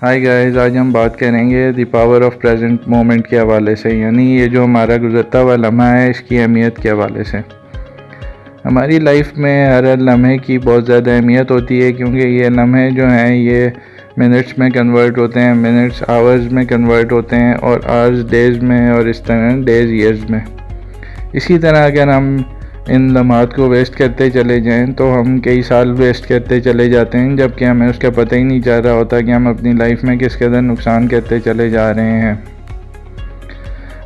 High guys, آج ہم بات کریں گے the power of present moment کے حوالے سے، یعنی یہ جو ہمارا گزرتا ہوا لمحہ ہے اس کی اہمیت کے حوالے سے۔ ہماری لائف میں ہر لمحے کی بہت زیادہ اہمیت ہوتی ہے، کیونکہ یہ لمحے جو ہیں یہ منٹس میں کنورٹ ہوتے ہیں، منٹس آورز میں کنورٹ ہوتے ہیں، اور آورز ڈیز میں، اور اس طرح ڈیز ایئرز میں۔ اسی طرح اگر ہم ان لمحات کو ویسٹ کرتے چلے جائیں تو ہم کئی سال ویسٹ کرتے چلے جاتے ہیں، جبکہ ہمیں اس کا پتہ ہی نہیں چل رہا ہوتا کہ ہم اپنی لائف میں کس قدر نقصان کرتے چلے جا رہے ہیں۔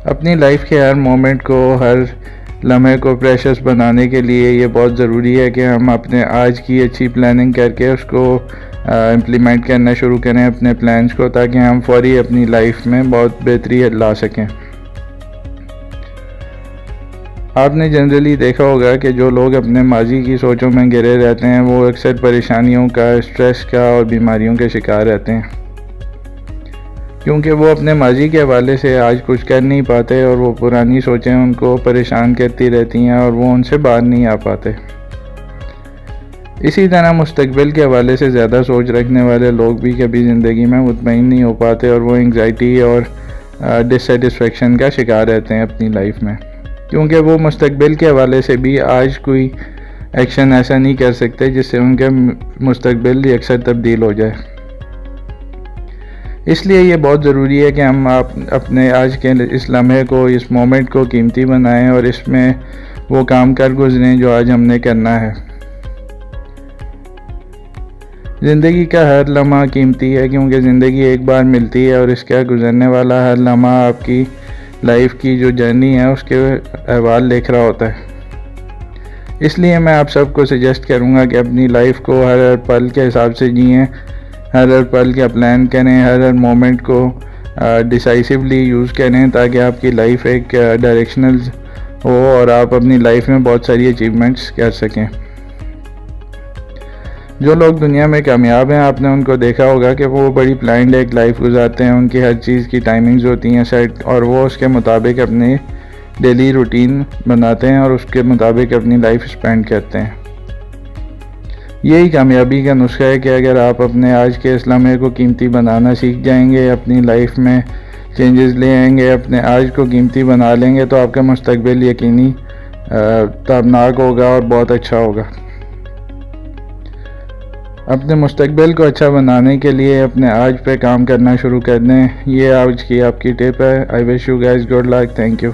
اپنی لائف کے ہر مومنٹ کو، ہر لمحے کو پریشس بنانے کے لیے یہ بہت ضروری ہے کہ ہم اپنے آج کی اچھی پلاننگ کر کے اس کو امپلیمنٹ کرنا شروع کریں اپنے پلانز کو، تاکہ ہم فوری اپنی لائف میں بہت بہتری لا سکیں۔ آپ نے جنرلی دیکھا ہوگا کہ جو لوگ اپنے ماضی کی سوچوں میں گرے رہتے ہیں وہ اکثر پریشانیوں کا، اسٹریس کا اور بیماریوں کے شکار رہتے ہیں، کیونکہ وہ اپنے ماضی کے حوالے سے آج کچھ کر نہیں پاتے، اور وہ پرانی سوچیں ان کو پریشان کرتی رہتی ہیں اور وہ ان سے باہر نہیں آ پاتے۔ اسی طرح مستقبل کے حوالے سے زیادہ سوچ رکھنے والے لوگ بھی کبھی زندگی میں مطمئن نہیں ہو پاتے، اور وہ انگزائٹی اور ڈسسیٹسفیکشن کا شکار رہتے ہیں اپنی لائف میں، کیونکہ وہ مستقبل کے حوالے سے بھی آج کوئی ایکشن ایسا نہیں کر سکتے جس سے ان کے مستقبل یکسر تبدیل ہو جائے۔ اس لیے یہ بہت ضروری ہے کہ ہم اپنے آج کے اس لمحے کو، اس مومنٹ کو قیمتی بنائیں، اور اس میں وہ کام کر گزریں جو آج ہم نے کرنا ہے۔ زندگی کا ہر لمحہ قیمتی ہے، کیونکہ زندگی ایک بار ملتی ہے، اور اس کا گزرنے والا ہر لمحہ آپ کی لائف کی جو جرنی ہے اس کے احوال لکھ رہا ہوتا ہے۔ اس لیے میں آپ سب کو سجیسٹ کروں گا کہ اپنی لائف کو ہر پل کے حساب سے جئیں، ہر پل کا پلان کریں، ہر مومنٹ کو ڈیسائسولی یوز کریں، تاکہ آپ کی لائف ایک ڈائریکشنل ہو اور آپ اپنی لائف میں بہت ساری اچیومنٹس کر سکیں۔ جو لوگ دنیا میں کامیاب ہیں، آپ نے ان کو دیکھا ہوگا کہ وہ بڑی پلانڈ ایک لائف گزارتے ہیں، ان کی ہر چیز کی ٹائمنگز ہوتی ہیں سیٹ، اور وہ اس کے مطابق اپنی ڈیلی روٹین بناتے ہیں اور اس کے مطابق اپنی لائف اسپینڈ کرتے ہیں۔ یہی کامیابی کا نسخہ ہے کہ اگر آپ اپنے آج کے اس لمحے کو قیمتی بنانا سیکھ جائیں گے، اپنی لائف میں چینجز لے آئیں گے، اپنے آج کو قیمتی بنا لیں گے، تو آپ کا مستقبل یقینی تابناک ہوگا اور بہت اچھا ہوگا۔ اپنے مستقبل کو اچھا بنانے کے لیے اپنے آج پہ کام کرنا شروع کر دیں۔ یہ آج کی آپ کی ٹپ ہے۔ I wish you guys good luck. Thank you.